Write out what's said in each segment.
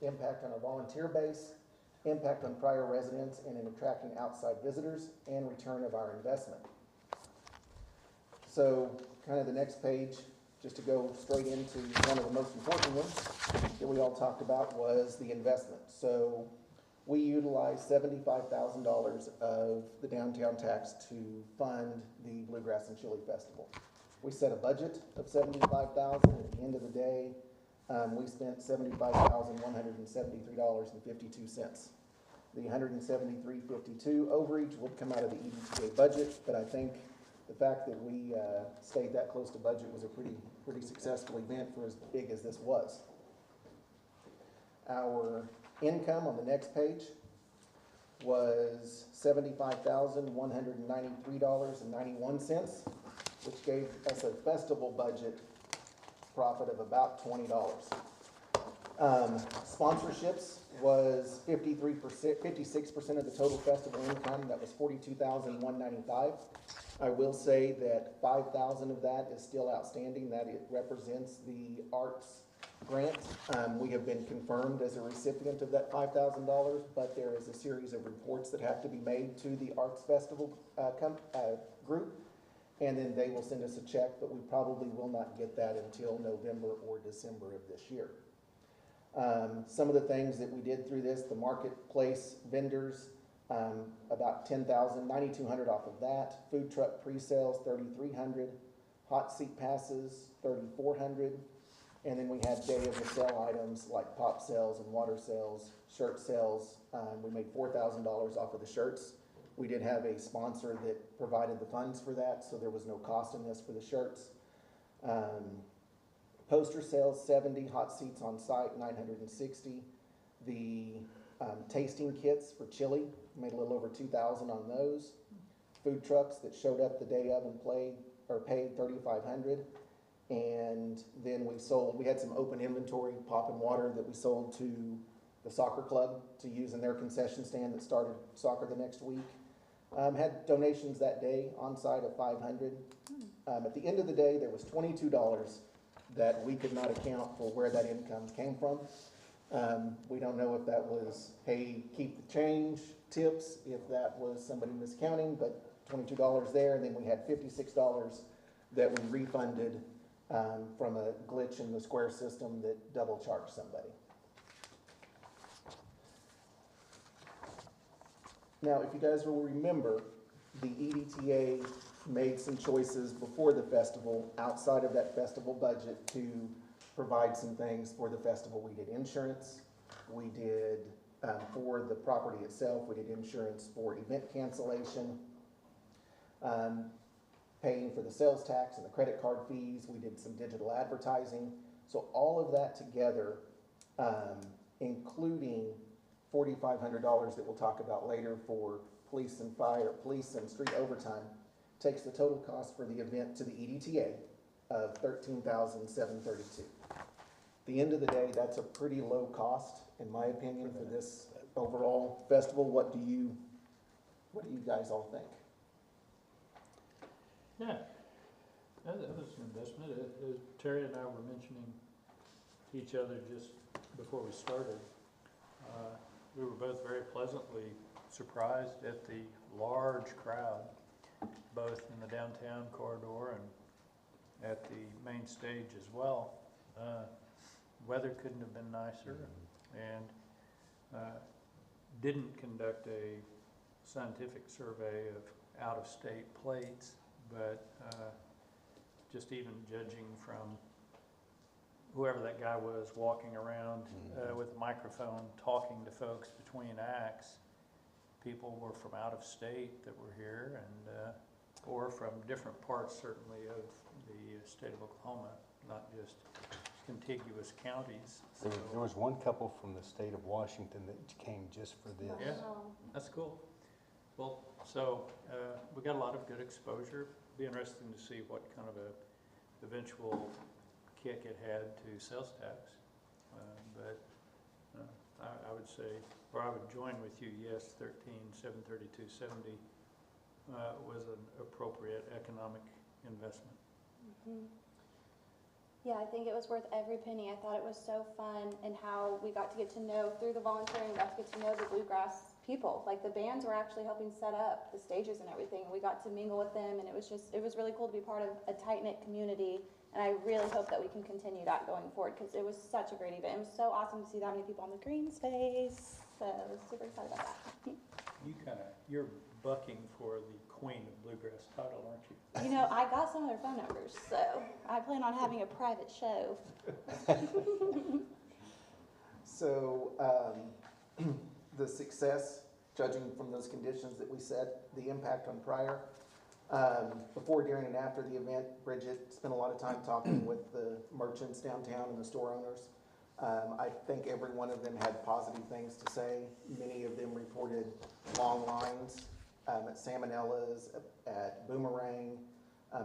impact on our volunteer base, impact on Pryor residents and in attracting outside visitors, and return of our investment. So kind of the next page, just to go straight into one of the most important ones that we all talked about, was the investment. So we utilized $75,000 of the downtown tax to fund the Bluegrass and Chili Festival. We set a budget of $75,000. At the end of the day, we spent $75,173.52. The $173.52 overage would come out of the EDTA budget, but I think the fact that we stayed that close to budget was a pretty successful event for as big as this was. Our income on the next page was $75,193.91, which gave us a festival budget profit of about $20. Sponsorships was 56% of the total festival income. That was $42,195. I will say that 5,000 of that is still outstanding. That it represents the arts grant. We have been confirmed as a recipient of that $5,000, but there is a series of reports that have to be made to the Arts Festival group, and then they will send us a check, but we probably will not get that until November or December of this year. Some of the things that we did through this, the marketplace vendors, about $9,200 off of that. Food truck pre-sales, $3,300. Hot seat passes, $3,400. And then we had day of the sale items like pop sales and water sales, shirt sales. We made $4,000 off of the shirts. We did have a sponsor that provided the funds for that, so there was no cost in this for the shirts. Poster sales, 70. Hot seats on site, 960. The tasting kits for chili, made a little over 2,000 on those. Food trucks that showed up the day of and paid 3,500. And then we had some open inventory, pop and water, that we sold to the soccer club to use in their concession stand that started soccer the next week. Had donations that day on site of 500. At the end of the day, there was $22 that we could not account for where that income came from. We don't know if that was, hey, keep the change, tips, if that was somebody miscounting, but $22 there. And then we had $56 that we refunded from a glitch in the Square system that double charged somebody. Now, if you guys will remember, the EDTA made some choices before the festival, outside of that festival budget, to provide some things for the festival. We did insurance. We did, for the property itself, we did insurance for event cancellation, paying for the sales tax and the credit card fees. We did some digital advertising. So all of that together, including $4,500 that we'll talk about later for police and street overtime, takes the total cost for the event to the EDTA of $13,732. At the end of the day, that's a pretty low cost, in my opinion, for this overall festival. What do you guys all think? Yeah, that was an investment. Terry and I were mentioning to each other just before we started. We were both very pleasantly surprised at the large crowd, both in the downtown corridor and at the main stage as well. Weather couldn't have been nicer, and didn't conduct a scientific survey of out-of-state plates, but just even judging from whoever that guy was walking around with a microphone talking to folks between acts, people were from out of state that were here, and or from different parts certainly of the state of Oklahoma, not just contiguous counties. So there was one couple from the state of Washington that came just for this. Yeah, that's cool. Well, so we got a lot of good exposure. Be interesting to see what kind of a eventual kick it had to sales tax. But I would say, or I would join with you, yes, $13,732.70 was an appropriate economic investment. Yeah, I think it was worth every penny. I thought it was so fun, and how we got to get to know, through the volunteering, we got to get to know the bluegrass people. Like, the bands were actually helping set up the stages and everything. We got to mingle with them, and it was really cool to be part of a tight-knit community. And I really hope that we can continue that going forward, because it was such a great event. It was so awesome to see that many people on the green space. So I was super excited about that. You're bucking for the queen of bluegrass title, aren't you? You know, I got some of their phone numbers, so I plan on having a private show. So, the success, judging from those conditions that we set, the impact on Pryor, before, during, and after the event, Bridget spent a lot of time talking with the merchants downtown and the store owners. I think every one of them had positive things to say. Many of them reported long lines at Salmonella's, at Boomerang.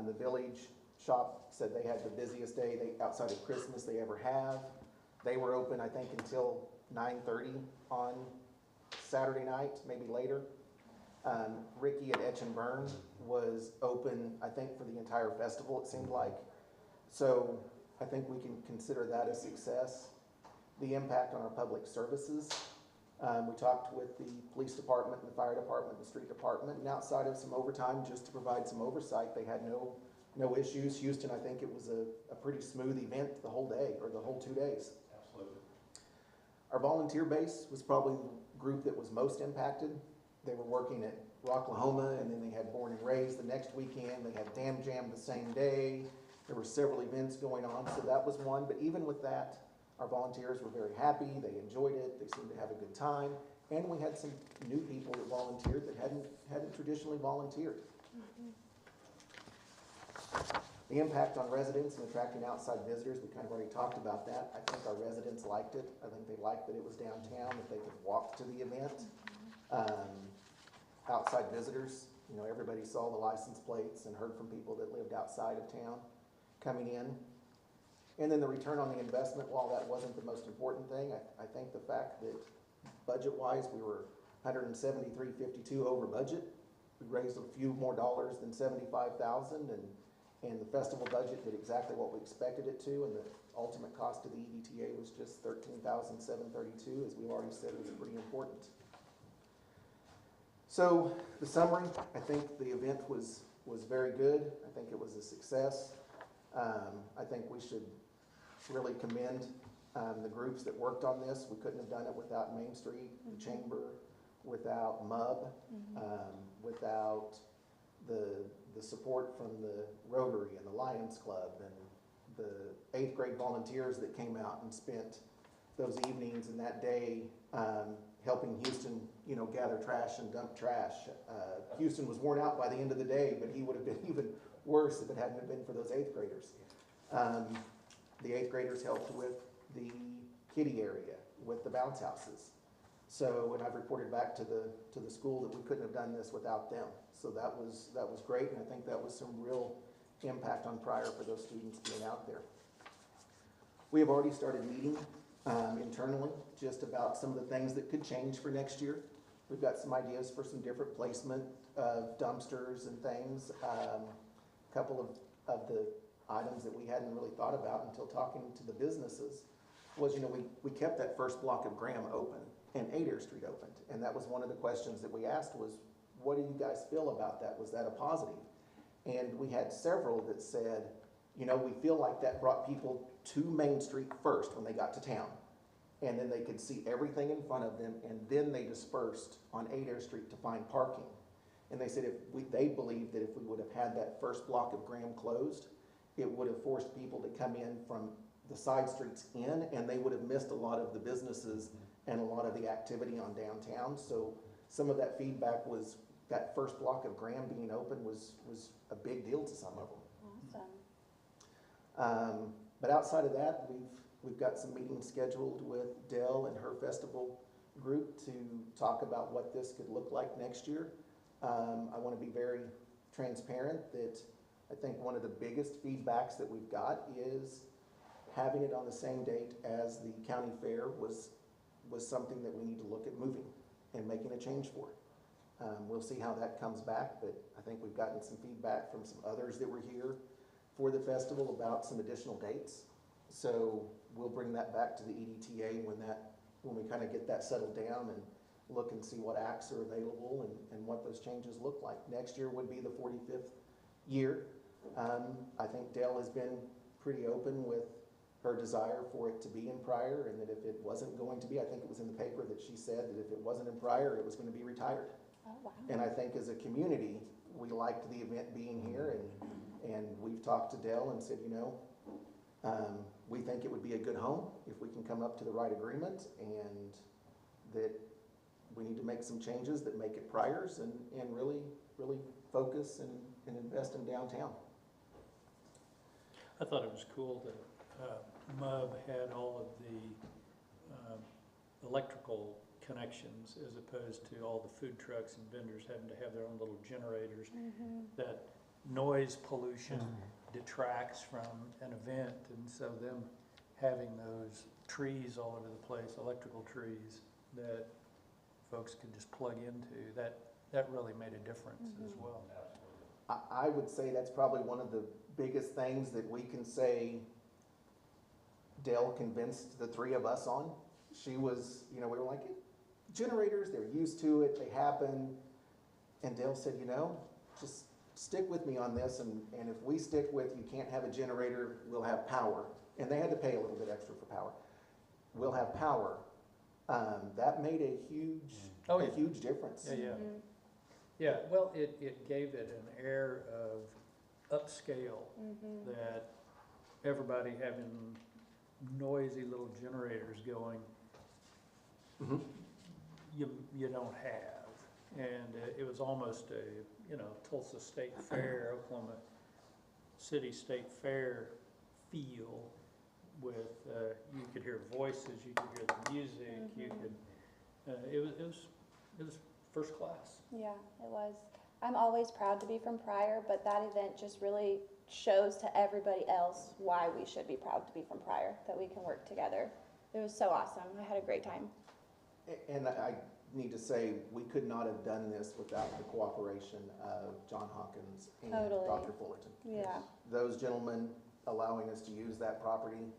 The Village shop said they had the busiest day outside of Christmas they ever have. They were open, I think, until 9:30 on Saturday night, maybe later. Ricky at Etch and Burn was open, I think, for the entire festival, it seemed like. So I think we can consider that a success. The impact on our public services. We talked with the police department, the fire department, the street department, and outside of some overtime, just to provide some oversight, they had no issues. Houston, I think it was a pretty smooth event the whole day, or the whole 2 days. Absolutely. Our volunteer base was probably the group that was most impacted. They were working at Rocklahoma, and then they had Born and Raised the next weekend. They had Dam Jam the same day. There were several events going on, so that was one. But even with that, our volunteers were very happy. They enjoyed it. They seemed to have a good time. And we had some new people that volunteered that hadn't traditionally volunteered. The impact on residents and attracting outside visitors, we kind of already talked about that. I think our residents liked it. I think they liked that it was downtown, that they could walk to the event. Outside visitors, you know, everybody saw the license plates and heard from people that lived outside of town coming in. And then the return on the investment, while that wasn't the most important thing, I think the fact that budget-wise, we were $173.52 over budget. We raised a few more dollars than $75,000, and the festival budget did exactly what we expected it to, and the ultimate cost of the EDTA was just $13,732, as we already said, was pretty important. So the summary, I think the event was very good. I think it was a success. I think we should really commend the groups that worked on this. We couldn't have done it without Main Street, the Chamber, without MUB, without the support from the Rotary and the Lions Club and the 8th grade volunteers that came out and spent those evenings and that day helping Houston, you know, gather trash and dump trash. Houston was worn out by the end of the day, but he would have been even worse if it hadn't been for those 8th graders. The 8th graders helped with the kiddie area, with the bounce houses. So, and I've reported back to the school that we couldn't have done this without them. So that was great, and I think that was some real impact on Pryor for those students being out there. We have already started meeting internally just about some of the things that could change for next year. We've got some ideas for some different placement of dumpsters and things. A couple of the items that we hadn't really thought about until talking to the businesses was, you know, we kept that first block of Graham open and Adair Street opened. And that was one of the questions that we asked was, what do you guys feel about that? Was that a positive? And we had several that said, you know, we feel like that brought people to Main Street first when they got to town. And then they could see everything in front of them, and then they dispersed on Adair Street to find parking. And they said they believed that if we would have had that first block of Graham closed, it would have forced people to come in from the side streets in, and they would have missed a lot of the businesses and a lot of the activity on downtown. So some of that feedback was that first block of Graham being open was a big deal to some of them. Awesome. But outside of that, we've got some meetings scheduled with Dell and her festival group to talk about what this could look like next year. I want to be very transparent that I think one of the biggest feedbacks that we've got is having it on the same date as the county fair was something that we need to look at moving and making a change for. We'll see how that comes back, but I think we've gotten some feedback from some others that were here for the festival about some additional dates So we'll bring that back to the EDTA when we kind of get that settled down and look and see what acts are available and what those changes look like. Next year would be the 45th year. I think Dale has been pretty open with her desire for it to be in Pryor, and that if it wasn't going to be, I think it was in the paper that she said that if it wasn't in Pryor, it was going to be retired. Oh, wow. And I think as a community, we liked the event being here, and we've talked to Dale and said, you know, we think it would be a good home if we can come up to the right agreement, and that we need to make some changes that make it Pryor's and really focus and invest in downtown. I thought it was cool that MUB had all of the electrical connections as opposed to all the food trucks and vendors having to have their own little generators. That noise pollution detracts from an event, and so them having those trees all over the place, electrical trees that folks could just plug into, that really made a difference as well. I would say that's probably one of the biggest things that we can say Dale convinced the three of us on. She was, you know, we were like, generators, they're used to it, they happen. And Dale said, you know, just stick with me on this, and if we stick with you can't have a generator, we'll have power. And they had to pay a little bit extra for power. We'll have power. That made a huge difference. Yeah, well, it gave it an air of upscale, that everybody having noisy little generators going, you don't have. And it was almost a, you know, Tulsa State Fair, Oklahoma City State Fair feel with, you could hear voices, you could hear the music, you could, it was first class. Yeah, it was. I'm always proud to be from Pryor, but that event just really shows to everybody else why we should be proud to be from Pryor, that we can work together. It was so awesome. I had a great time. And I need to say, we could not have done this without the cooperation of John Hawkins and Totally. Dr. Fullerton. Yeah. Those gentlemen allowing us to use that property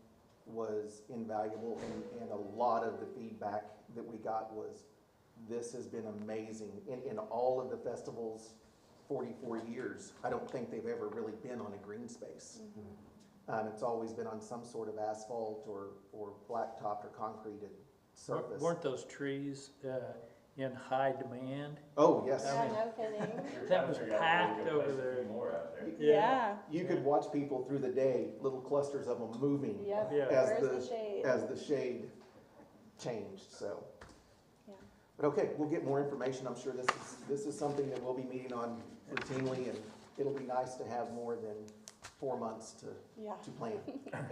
was invaluable, and a lot of the feedback that we got was, this has been amazing. In all of the festival's 44 years, I don't think they've ever really been on a green space. It's always been on some sort of asphalt or blacktopped or concreted surface. Weren't those trees in high demand? Oh, yes. Yeah, no kidding. That was packed over there. Yeah. You could watch people through the day, little clusters of them moving Yep. Yeah. Where's the shade? as the shade changed, so. Yeah. But okay, we'll get more information. I'm sure this is something that we'll be meeting on routinely, and it'll be nice to have more than 4 months to plan.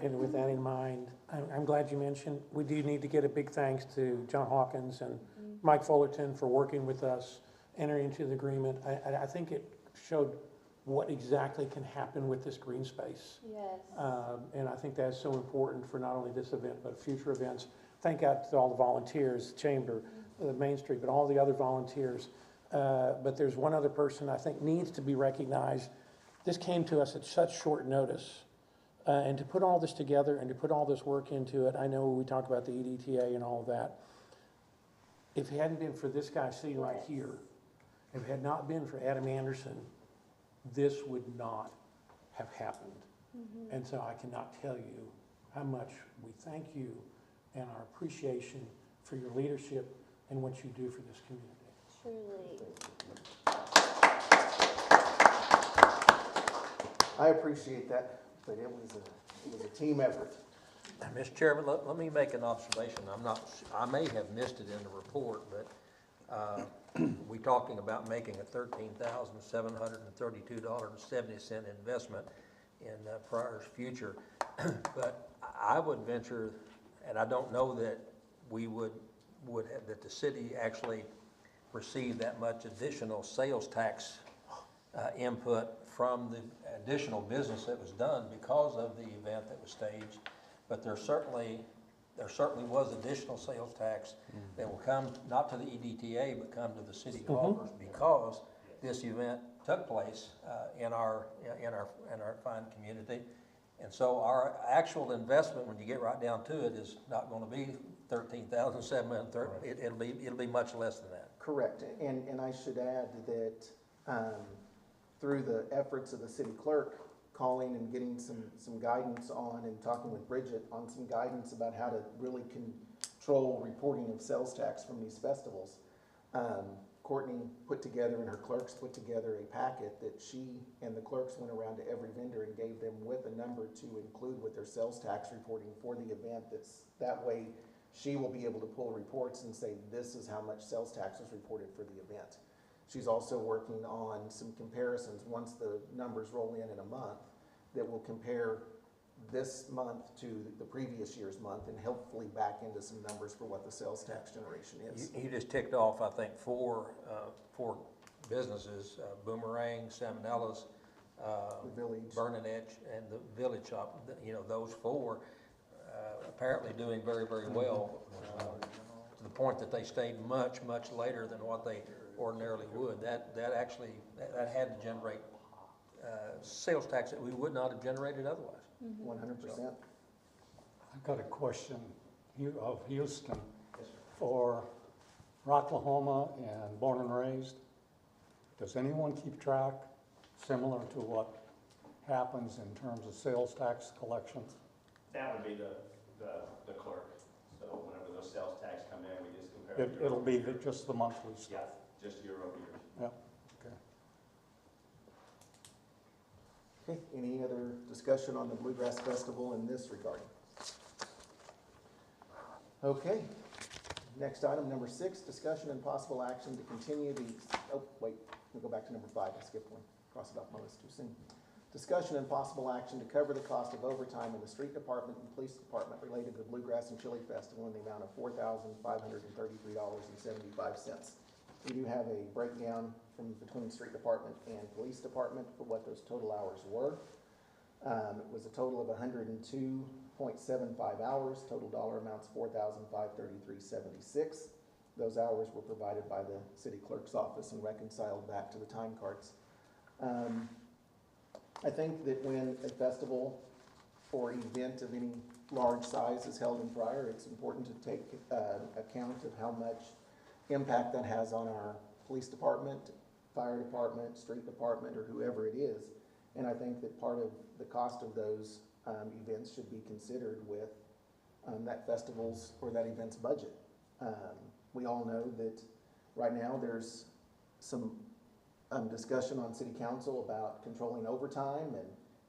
And with that in mind, I'm glad you mentioned, we do need to get a big thanks to John Hawkins and Mike Fullerton for working with us, entering into the agreement. I think it showed what exactly can happen with this green space. Yes. And I think that's so important for not only this event, but future events. Thank God to all the volunteers, Chamber, Main Street, but all the other volunteers. But there's one other person I think needs to be recognized. This came to us at such short notice. And to put all this together and to put all this work into it, I know we talked about the EDTA and all of that. If it hadn't been for this guy sitting right here, if it had not been for Adam Anderson, this would not have happened. And so I cannot tell you how much we thank you and our appreciation for your leadership and what you do for this community. Truly. I appreciate that, but it was a team effort. Mr. Chairman, let me make an observation. I may have missed it in the report, but we're talking about making a $13,732.70 investment in Pryor's future. But I would venture, and I don't know that we would have, that the city actually received that much additional sales tax input from the additional business that was done because of the event that was staged. But there certainly was additional sales tax that will come, not to the EDTA, but come to the city coffers because this event took place in our fine community. And so our actual investment, when you get right down to it, is not gonna be 13,730, it'll be much less than that. Correct, and I should add that, through the efforts of the city clerk, calling and getting some guidance on, and talking with Bridget on some guidance about how to really control reporting of sales tax from these festivals. Courtney put together, and her clerks put together a packet that she and the clerks went around to every vendor and gave them with a number to include with their sales tax reporting for the event. That way, she will be able to pull reports and say, this is how much sales tax was reported for the event. She's also working on some comparisons, once the numbers roll in a month, that will compare this month to the previous year's month and hopefully back into some numbers for what the sales tax generation is. You just ticked off, I think, four businesses, Boomerang, Salmonella's, The Village. Burning Edge, and the Village Shop. You know, those four apparently doing very, very well, to the point that they stayed much, much later than what they ordinarily would. That had to generate sales tax that we would not have generated otherwise. 100%. I've got a question of Houston for Rocklahoma and Born and Raised. Does anyone keep track, similar to what happens in terms of sales tax collection? That would be the clerk. So whenever those sales tax come in, we just compare. It'll be just the monthly stuff? Yeah, just year over year. Yep, okay. Okay, any other discussion on the Bluegrass Festival in this regard? Okay, next item, number 6, discussion and possible action to continue the, oh, wait, we'll go back to number 5, I skipped one, crossed it off my list too soon. Discussion and possible action to cover the cost of overtime in the street department and police department related to the Bluegrass and Chili Festival in the amount of $4,533.75. We do have a breakdown between street department and police department for what those total hours were. It was a total of 102.75 hours. Total dollar amounts $4,533.76. Those hours were provided by the city clerk's office and reconciled back to the time cards. I think that when a festival or event of any large size is held in Pryor, it's important to take account of how much impact that has on our police department, fire department, street department, or whoever it is. And I think that part of the cost of those events should be considered with that festival's or that event's budget. We all know that right now there's some discussion on city council about controlling overtime,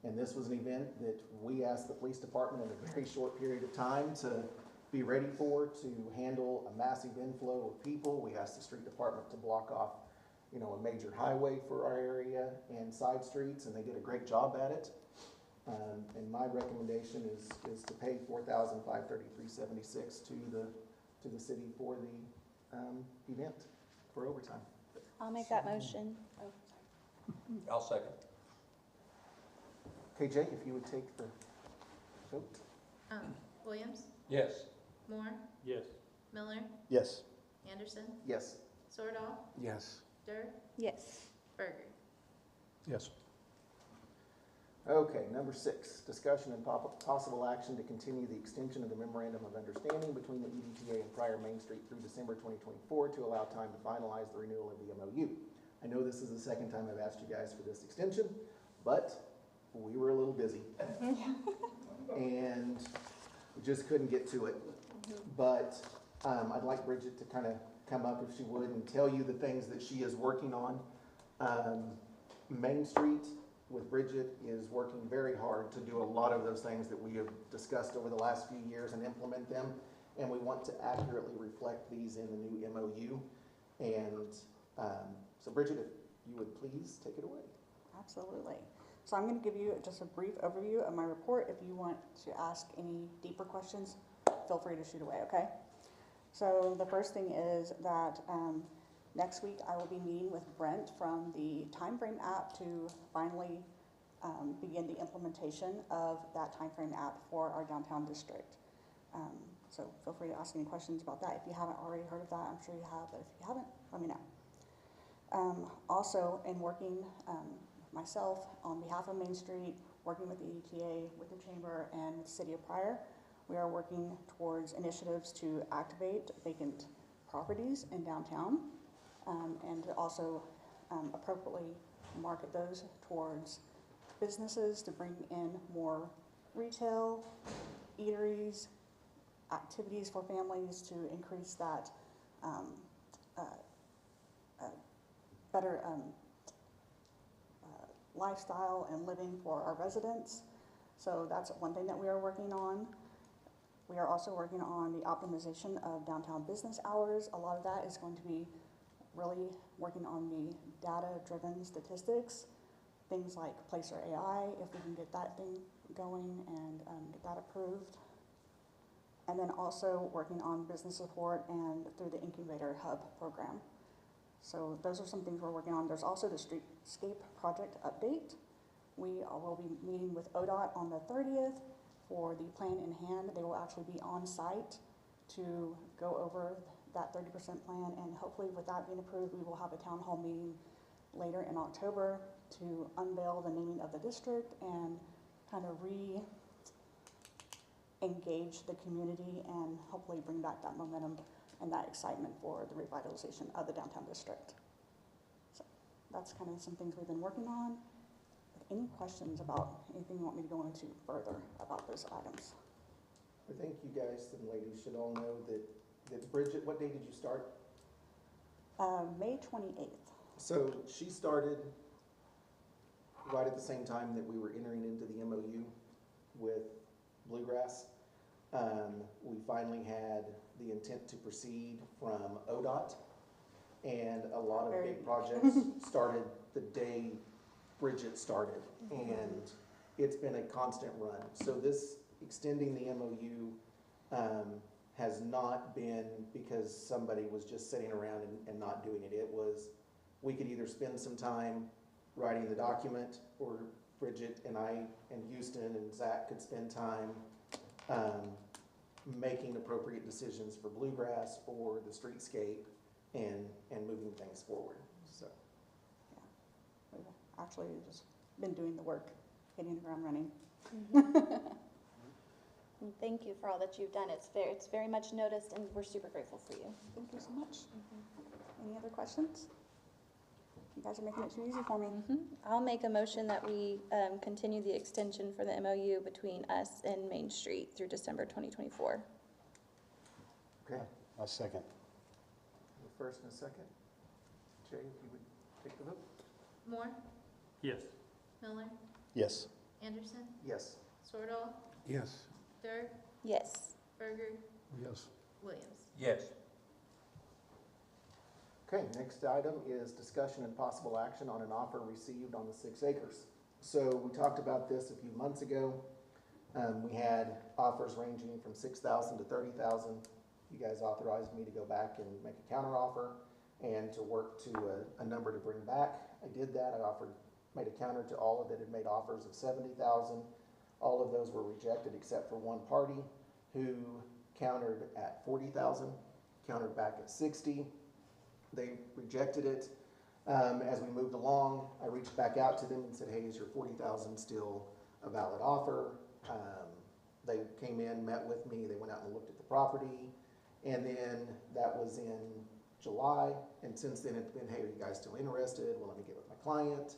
and this was an event that we asked the police department in a very short period of time to be ready for, to handle a massive inflow of people. We asked the street department to block off, a major highway for our area and side streets, and they did a great job at it. And my recommendation is to pay $4,533.76 to the city for the event for overtime. I'll make that motion. Oh, sorry. I'll second. Okay, Jay, if you would take the vote. Williams, Yes. Moore, Yes. Miller, Yes. Anderson, Yes. Sordahl, Yes. Dirk, Yes. Berger. Yes. Okay, number 6, discussion and possible action to continue the extension of the memorandum of understanding between the EDTA and Pryor Main Street through December 2024 to allow time to finalize the renewal of the MOU. I know this is the second time I've asked you guys for this extension, but we were a little busy. And we just couldn't get to it. But I'd like Bridget to kind of come up, if she would, and tell you the things that she is working on. Main Street with Bridget is working very hard to do a lot of those things that we have discussed over the last few years and implement them. And we want to accurately reflect these in the new MOU. And so Bridget, if you would please take it away. Absolutely. So I'm going to give you just a brief overview of my report. If you want to ask any deeper questions, feel free to shoot away, okay? So the first thing is that next week I will be meeting with Brent from the Timeframe app to finally begin the implementation of that Timeframe app for our downtown district. So feel free to ask any questions about that. If you haven't already heard of that, I'm sure you have, but if you haven't, let me know. Also, in working myself on behalf of Main Street working with the EDTA, with the Chamber, and with the City of Pryor. We are working towards initiatives to activate vacant properties in downtown, and to also appropriately market those towards businesses to bring in more retail, eateries, activities for families to increase that better lifestyle and living for our residents. So that's one thing that we are working on. We are also working on the optimization of downtown business hours. A lot of that is going to be really working on the data-driven statistics, things like Placer AI, if we can get that thing going and get that approved. And then also working on business support and through the Incubator Hub program. So those are some things we're working on. There's also the Streetscape project update. We will be meeting with ODOT on the 30th for the plan in hand. They will actually be on site to go over that 30% plan, and hopefully with that being approved, we will have a town hall meeting later in October to unveil the naming of the district and kind of re-engage the community and hopefully bring back that momentum and that excitement for the revitalization of the downtown district. So that's kind of some things we've been working on. Any questions about anything you want me to go into further about those items? I think you guys and ladies should all know that Bridget, what day did you start? May 28th. So she started right at the same time that we were entering into the MOU with Bluegrass. We finally had the intent to proceed from ODOT, and a lot of big projects started the day Bridget started, and it's been a constant run. So this extending the MOU has not been because somebody was just sitting around and not doing it. It was, we could either spend some time writing the document, or Bridget and I and Houston and Zach could spend time making appropriate decisions for Bluegrass or the streetscape and moving things forward. So Yeah, we've actually just been doing the work, hitting the ground running. And thank you for all that you've done. It's very much noticed, and we're super grateful for you. Thank you so much. Any other questions? You guys are making it too easy for me. I'll make a motion that we continue the extension for the MOU between us and Main Street through December 2024. okay, A second. the first and a second. Jay, if you would take the vote. Moore, Yes. Miller, Yes. Anderson, Yes. Sorrell, Yes. Dirk, Yes. Berger, Yes. Williams. Yes. Okay, next item is discussion and possible action on an offer received on the 6 acres. So we talked about this a few months ago. We had offers ranging from 6,000 to 30,000. You guys authorized me to go back and make a counter offer and to work to a number to bring back. I did that. I made a counter to all of that had made offers of 70,000. All of those were rejected except for one party who countered at 40,000, countered back at 60. They rejected it. As we moved along, I reached back out to them and said, hey, is your 40,000 still a valid offer? They came in, met with me, they went out and looked at the property, and then that was in July, and since then it's been, hey, are you guys still interested? Well, let me get with my client.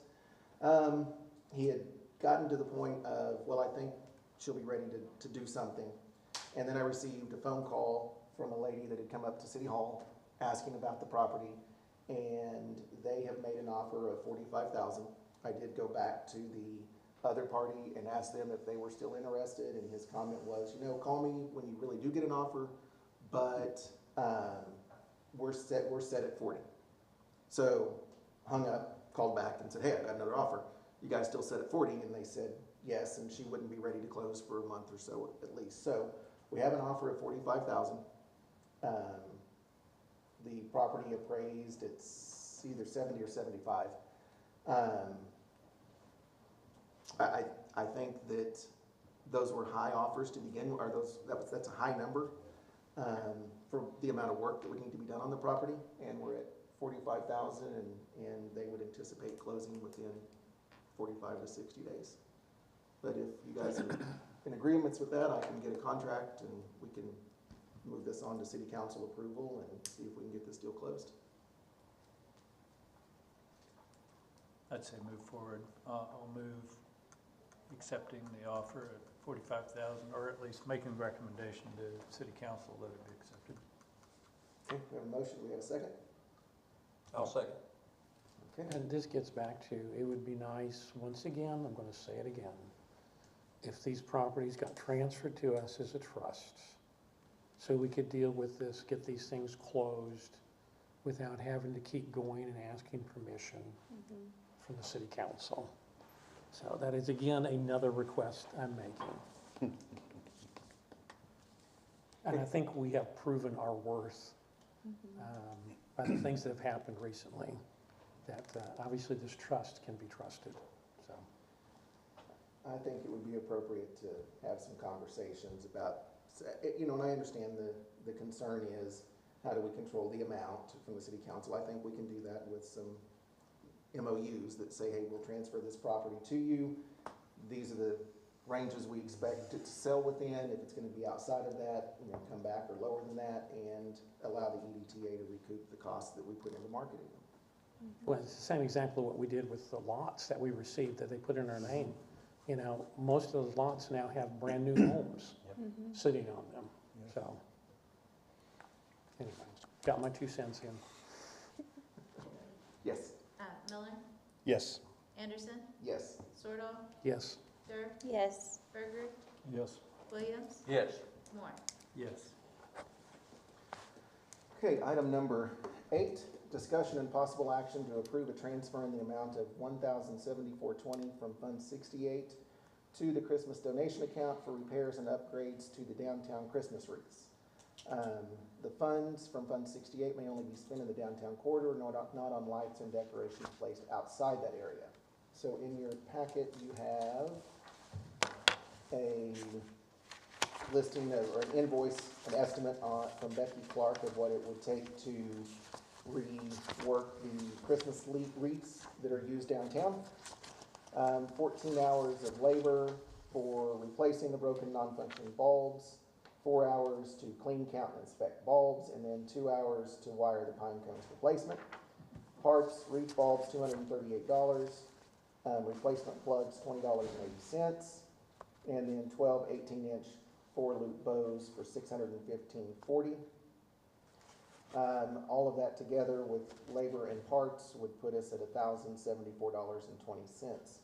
He had gotten to the point of, well, I think she'll be ready to do something. And then I received a phone call from a lady that had come up to City Hall asking about the property, and they have made an offer of 45,000. I did go back to the other party and ask them if they were still interested, and his comment was, you know, call me when you really do get an offer, but we're set at 40. So hung up, called back and said, hey, I got another offer. You guys still set at 40? And they said yes, and she wouldn't be ready to close for a month or so at least. So we have an offer of 45,000. The property appraised, it's either 70 or 75. I think that those were high offers to begin with, that's a high number for the amount of work that would need to be done on the property, and we're at 45,000, and they would anticipate closing within 45 to 60 days. But if you guys are in agreements with that, I can get a contract and we can move this on to city council approval and see if we can get this deal closed. I'd say move forward. I'll move accepting the offer at 45,000, or at least making the recommendation to city council that it be accepted. Okay, we have a motion, we have a second? I'll second. Okay. And this gets back to, it would be nice, once again, I'm gonna say it again, if these properties got transferred to us as a trust, so we could deal with this, get these things closed without having to keep going and asking permission from the city council. So that is, again, another request I'm making. And I think we have proven our worth by the things that have happened recently, that obviously this trust can be trusted, so. I think it would be appropriate to have some conversations about, you know, and I understand the concern is, how do we control the amount from the city council? I think we can do that with some MOUs that say, hey, we'll transfer this property to you. These are the ranges we expect it to sell within. If it's gonna be outside of that, you know, come back or lower than that, and allow the EDTA to recoup the costs that we put into marketing them. Well, it's the same example of what we did with the lots that we received that they put in our name. You know, most of those lots now have brand-new homes sitting on them, so. Anyway, got my 2 cents in. Yes. Miller, Yes. Anderson, Yes. Sordo, Yes. Dirk, Yes. Berger, Yes. Williams, Yes. Moore. Yes. Okay, item number 8, discussion and possible action to approve a transfer in the amount of $1,074.20 from Fund 68 to the Christmas donation account for repairs and upgrades to the downtown Christmas wreaths. The funds from Fund 68 may only be spent in the downtown corridor, not on lights and decorations placed outside that area. So in your packet, you have a listing of, or an invoice, an estimate from Becky Clark of what it would take to rework the Christmas wreaths that are used downtown. 14 hours of labor for replacing the broken non-functioning bulbs, 4 hours to clean, count, and inspect bulbs, and then 2 hours to wire the pine cones replacement. Parts, wreath bulbs, $238. Replacement plugs, $20.80. And then 12 18-inch 4-loop bows for $615.40. All of that together with labor and parts would put us at $1,074.20.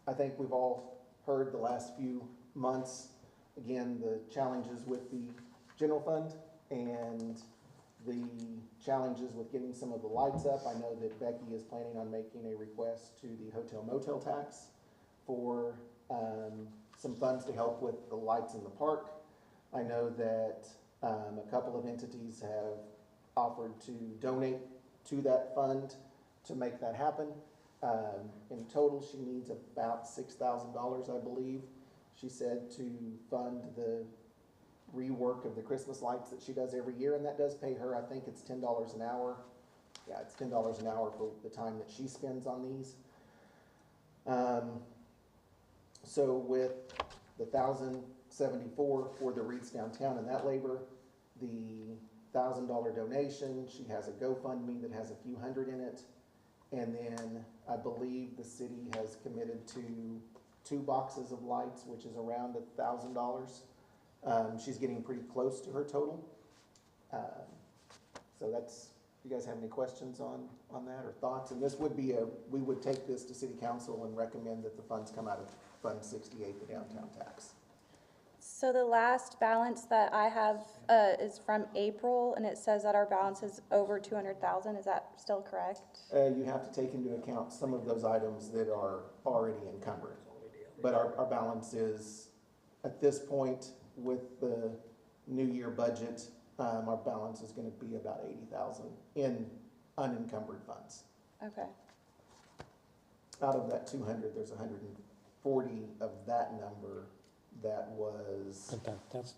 I think we've all heard the last few months, again, the challenges with the general fund and the challenges with getting some of the lights up. I know that Becky is planning on making a request to the hotel motel tax for some funds to help with the lights in the park. I know that a couple of entities have offered to donate to that fund to make that happen. In total, she needs about $6,000, I believe. She said to fund the rework of the Christmas lights that she does every year, and that does pay her, I think it's $10 an hour. Yeah, it's $10 an hour for the time that she spends on these. So with the $1,074 for the wreaths downtown and that labor, the $1,000 donation, she has a GoFundMe that has a few hundred in it, and then I believe the city has committed to 2 boxes of lights, which is around $1,000. She's getting pretty close to her total. So that's, if you guys have any questions on that or thoughts, and this would be we would take this to city council and recommend that the funds come out of Fund 68, the downtown tax. So the last balance that I have is from April, and it says that our balance is over 200,000. Is that still correct? You have to take into account some of those items that are already encumbered. But our balance is, at this point, with the new year budget, our balance is gonna be about 80,000 in unencumbered funds. Okay. Out of that 200, there's 140 of that number that was That's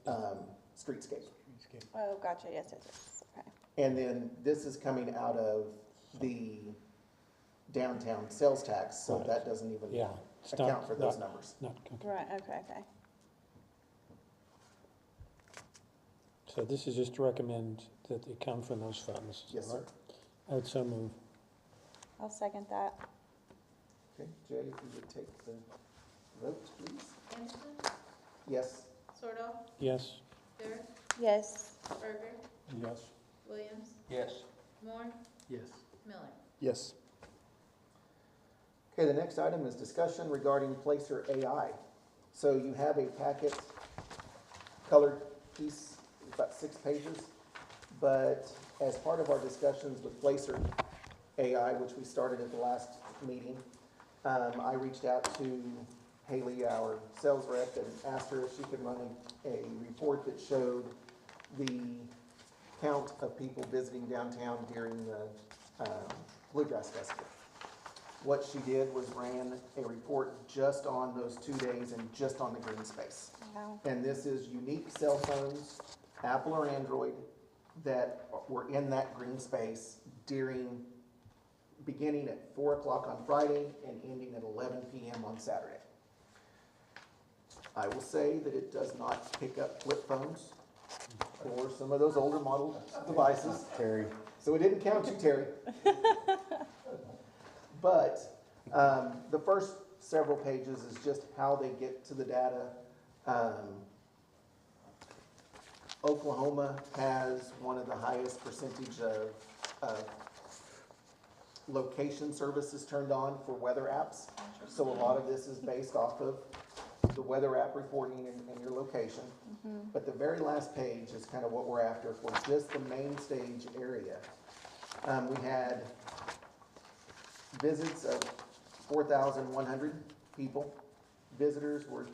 streetscape. Oh, gotcha. Yes, yes, yes. Okay. And then this is coming out of the 2019 budget. downtown sales tax, so Right. that doesn't even Yeah. It's account not- for those not- numbers. Not, okay. Right, okay, okay. So this is just to recommend that they come from those funds. is that Yes, sir. right? I would so move. I'll second that. Okay, Jay, if you would take the vote, please. Anderson, Yes. Sordo, Yes. Dirk, Yes. Berger, Yes. Williams, Yes. Moore, Yes. Miller. Yes. Okay, the next item is discussion regarding Placer AI. So you have a packet, colored piece, about 6 pages. But as part of our discussions with Placer AI, which we started at the last meeting, I reached out to Haley, our sales rep, and asked her if she could run a report that showed the count of people visiting downtown during the Bluegrass Festival. What she did was ran a report just on those 2 days and just on the green space. Wow. And this is unique cell phones, Apple or Android, that were in that green space beginning at 4 o'clock on Friday and ending at 11 p.m. on Saturday. I will say that it does not pick up flip phones or some of those older model devices. Terry, So it didn't count you, Terry. But the first several pages is just how they get to the data. Oklahoma has one of the highest percentage of location services turned on for weather apps. So a lot of this is based off of the weather app reporting and your location. But the very last page is kind of what we're after for just the main stage area. We had visits of 4,100 people. Visitors were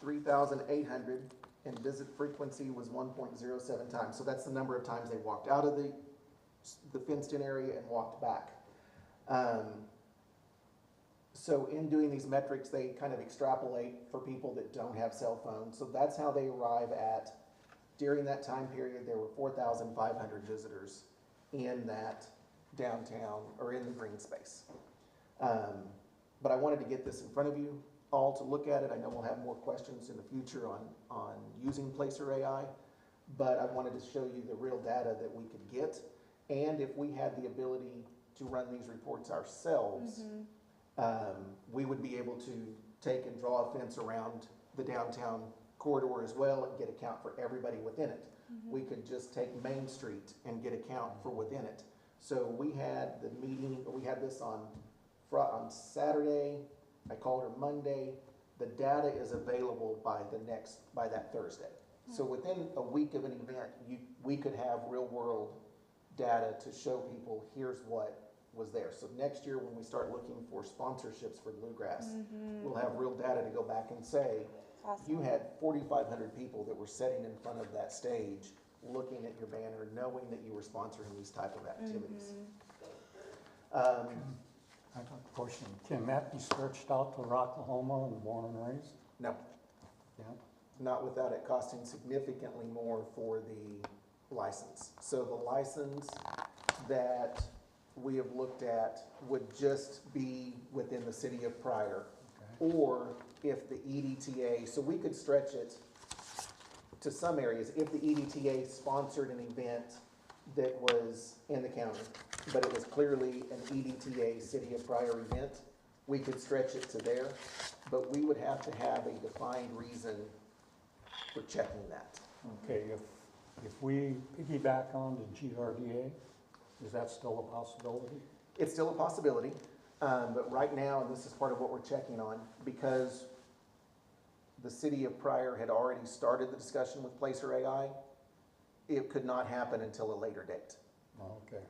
3,800, and visit frequency was 1.07 times. So that's the number of times they walked out of the fenced-in area and walked back. So in doing these metrics, they kind of extrapolate for people that don't have cell phones. So that's how they arrive at, during that time period, there were 4,500 visitors in that downtown, or in the green space. But I wanted to get this in front of you all to look at it. I know we'll have more questions in the future on using Placer AI, but I wanted to show you the real data that we could get. And if we had the ability to run these reports ourselves, we would be able to take and draw a fence around the downtown corridor as well and get a count for everybody within it. We could just take Main Street and get a count for within it. So we had the meeting, we had this on Saturday. I called her Monday. The data is available by that Thursday. So within a week of an event, we could have real world data to show people here's what was there. So next year when we start looking for sponsorships for Bluegrass, we'll have real data to go back and say, Awesome. you had 4,500 people that were sitting in front of that stage looking at your banner, knowing that you were sponsoring these type of activities. I got a question. Can that be stretched out to Rocklahoma and born and raised? No, Yeah. not without it costing significantly more for the license. So the license that we have looked at would just be within the city of Pryor. Okay. Or if the EDTA, so we could stretch it to some areas, if the EDTA sponsored an event that was in the county, but it was clearly an EDTA City of Pryor event, we could stretch it to there, but we would have to have a defined reason for checking that. Okay, if we piggyback on the GRDA, is that still a possibility? It's still a possibility, but right now, and this is part of what we're checking on, because the city of Pryor had already started the discussion with Placer AI, it could not happen until a later date. Okay.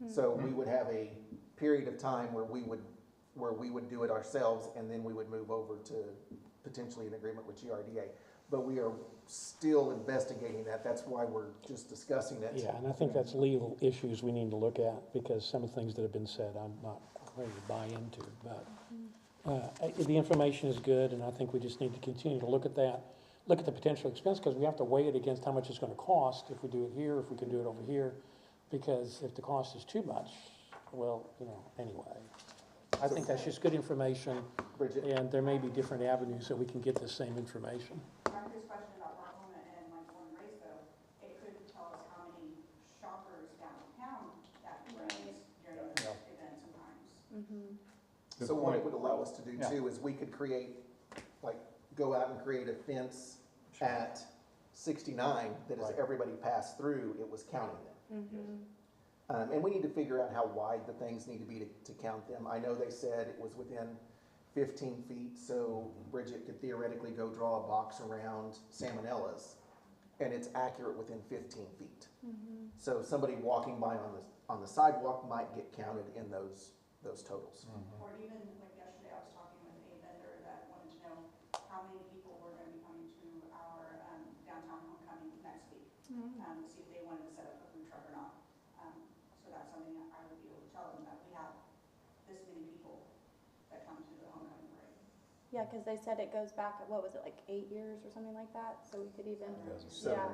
So we would have a period of time where we would do it ourselves, and then we would move over to potentially an agreement with GRDA. But we are still investigating that. That's why we're just discussing it. Yeah, and I think that's legal issues we need to look at, because some of the things that have been said, I'm not ready to buy into. But the information is good, and I think we just need to continue to look at that, look at the potential expense, because we have to weigh it against how much it's gonna cost if we do it here, if we can do it over here. Because if the cost is too much, well, anyway. I think that's just good information, Bridget? and there may be different avenues that we can get the same information. Marcus' question about Oklahoma and like born and raised though, it could tell us how many shoppers downtown that brings during the event sometimes. Good So what it point. would allow us to do Yeah. too is we could create, like, go out and create a fence at 69 that as Right. everybody passed through, it was counting them. And we need to figure out how wide the things need to be to count them. I know they said it was within 15 feet, so Bridget could theoretically go draw a box around Salmonella's, and it's accurate within 15 feet. So somebody walking by on the sidewalk might get counted in those totals. Or even like yesterday, I was talking with a vendor that wanted to know how many people were gonna be coming to our downtown homecoming next week. To see if they wanted to set up a food truck or not. So that's something that I would be able to tell them, that we have this many people that come to the homecoming parade. Yeah, because they said it goes back, what was it, like 8 years or something like that? So we could even, So- yeah.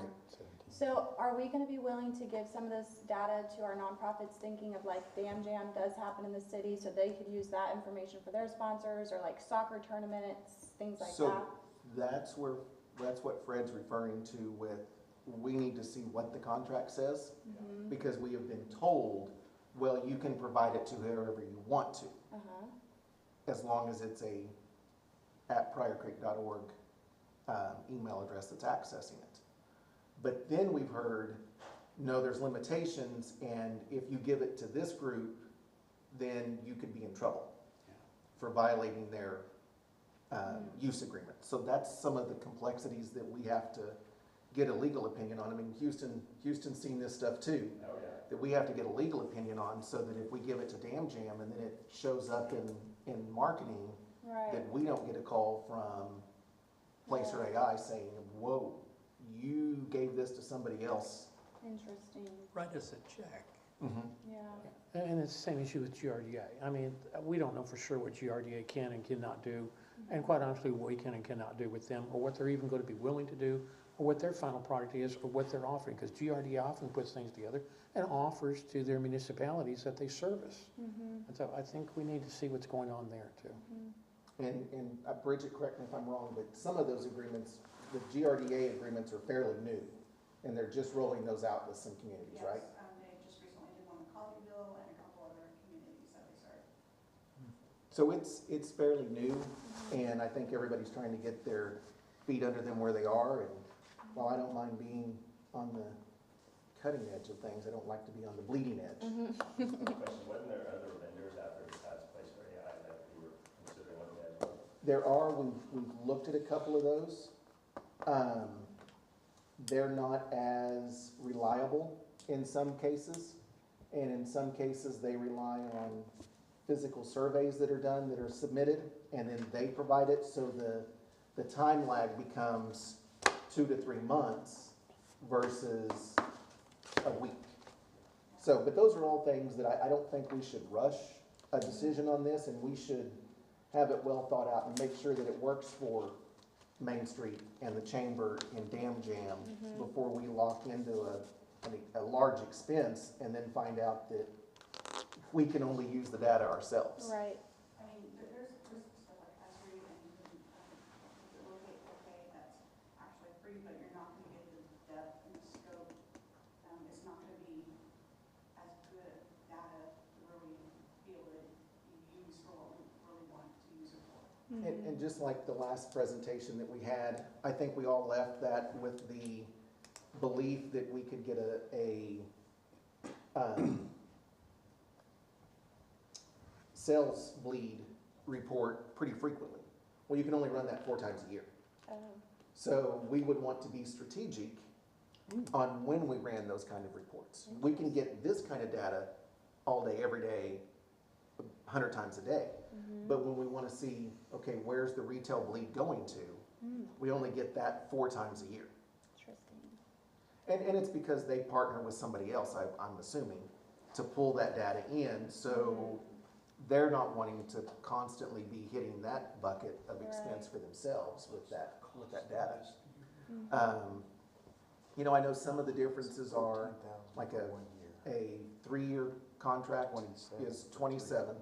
So are we gonna be willing to give some of this data to our nonprofits, thinking of like Dam Jam does happen in the city, so they could use that information for their sponsors, or like soccer tournaments, things like So that? that's what Fred's referring to with, we need to see what the contract says, because we have been told, well, you can provide it to whoever you want to, as long as it's a @pryorcreek.org email address that's accessing it. But then we've heard, no, there's limitations, and if you give it to this group, then you could be in trouble for violating their use agreement. So that's some of the complexities that we have to get a legal opinion on. I mean, Houston's seen this stuff too, Oh, yeah. that we have to get a legal opinion on, so that if we give it to Dam Jam and then it shows up in marketing, Right, that we don't get a call from Placer AI saying, whoa, you gave this to somebody else. interesting, Write us a check. yeah. And it's the same issue with GRDA. I mean, we don't know for sure what GRDA can and cannot do, and quite honestly, what we can and cannot do with them, or what they're even going to be willing to do, or what their final product is, or what they're offering, because GRDA often puts things together and offers to their municipalities that they service. And so I think we need to see what's going on there too. And Bridget, correct me if I'm wrong, but some of those agreements, the GRDA agreements are fairly new, and they're just rolling those out with some communities, right? Yes, they just recently did one in Colleyville and a couple other communities that they serve. So it's fairly new, and I think everybody's trying to get their feet under them where they are, and while I don't mind being on the cutting edge of things, I don't like to be on the bleeding edge. Question, wasn't there other vendors out there besides Placer AI that you were considering looking at as well? There are, we've looked at a couple of those. They're not as reliable in some cases, and in some cases, they rely on physical surveys that are done, that are submitted, and then they provide it, so the time lag becomes 2 to 3 months versus a week. So, but those are all things that I don't think we should rush a decision on this, and we should have it well thought out and make sure that it works for Main Street and the Chamber and Dam Jam before we lock into a large expense and then find out that we can only use the data ourselves. Right, I mean, there's stuff like Esri and you can locate 4K that's actually free, but you're not gonna get the depth and the scope. It's not gonna be as good data to really be able to use for what we really want to use it for. And just like the last presentation that we had, I think we all left that with the belief that we could get a sales bleed report pretty frequently. Well, you can only run that 4 times a year. So we would want to be strategic on when we ran those kind of reports. We can get this kind of data all day, every day, 100 times a day. But when we want to see, okay, where's the retail bleed going to, we only get that 4 times a year. interesting. And it's because they partner with somebody else, I'm assuming, to pull that data in, so they're not wanting to constantly be hitting that bucket of expense for themselves with that data. You know, I know some of the differences are like a 3-year contract is 27.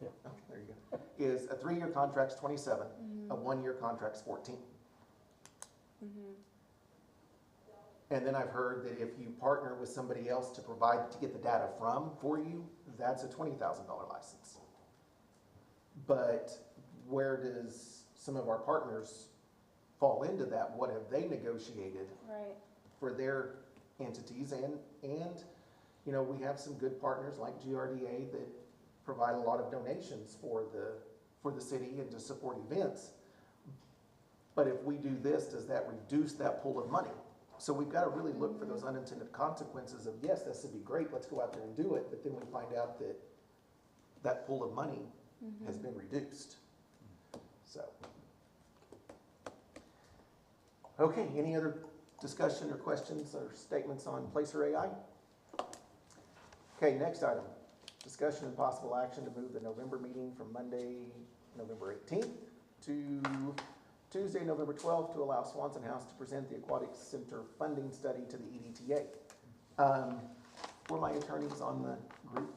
Yeah. Oh, there you go. Is a 3-year contract's 27, a 1-year contract's 14. And then I've heard that if you partner with somebody else to get the data for you, that's a $20,000 license. But where does some of our partners fall into that? What have they negotiated Right. for their entities? And, you know, we have some good partners like GRDA that provide a lot of donations for the city and to support events. But if we do this, does that reduce that pool of money? So we've got to really look for those unintended consequences of, yes, this would be great, let's go out there and do it, but then we find out that that pool of money has been reduced. So. Okay, any other discussion or questions or statements on Placer AI? Okay, next item. Discussion and possible action to move the November meeting from Monday, November 18th to Tuesday, November 12th, to allow Swanson House to present the Aquatic Center funding study to the EDTA. Were my attorneys on the group?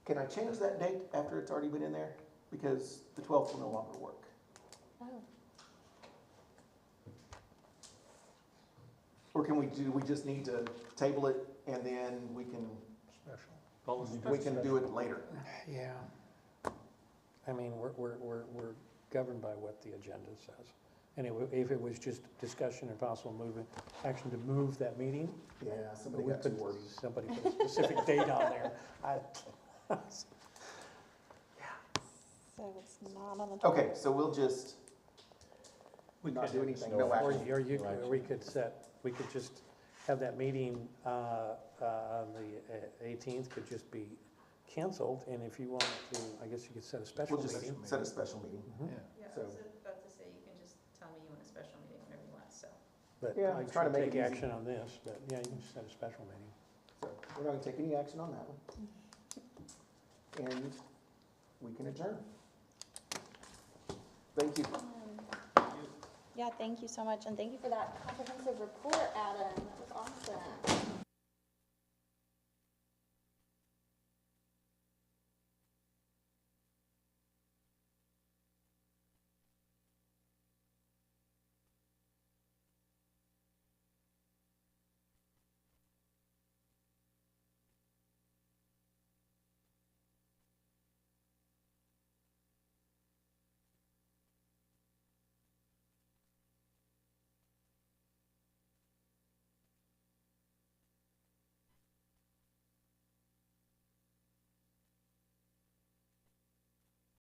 Can I change that date after it's already been in there? Because the 12th will no longer work. Oh. Or can we just need to table it and then we can do it later? Yeah. I mean, we're governed by what the agenda says. And if it was just discussion and possible action to move that meeting. Yeah, somebody got too wordy. Somebody put a specific date on there. So it's not on the. Okay, so we'll just not do anything, no Or action. we could just have that meeting on the 18th could just be canceled, and if you wanted to, I guess you could set a special We'll just meeting. set a special meeting. Yeah, So- I was about to say, you can just tell me you want a special meeting whenever you want, so. But Yeah, I try to should make take it easy. action on this, but yeah, you can just set a special meeting. So we're not gonna take any action on that one. And we can adjourn. Thank you. Yeah, thank you so much, and thank you for that comprehensive report, Adam. That was awesome.